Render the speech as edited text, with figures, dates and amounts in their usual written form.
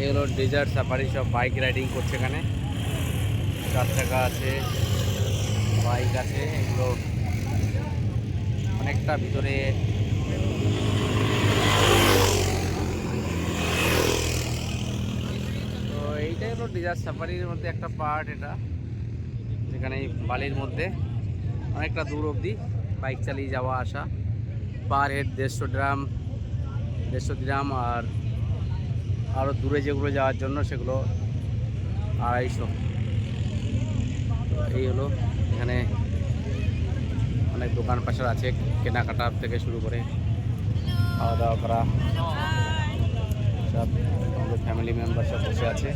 এগুলো desert safari, সব bike riding করছে এখানে। 4 চাকা আছে, বাইক আছে, এগুলো অনেকটা ভিতরে। তো এইটাই হলো ডেজার্ট সাফারির মধ্যে একটা পার্ট এটা, যেখানে এই বালির মধ্যে অনেকটা দূর অবধি বাইক চালিয়ে যাওয়া আসা। পার হেড 150 দিরাম, আর আরও দূরে যেগুলো যাওয়ার জন্য সেগুলো 250। এই হলো, এখানে অনেক দোকান পাশার আছে, কেনাকাটা থেকে শুরু করে খাওয়া দাওয়া করা সব। আমাদের ফ্যামিলি মেম্বার সব বসে আছে।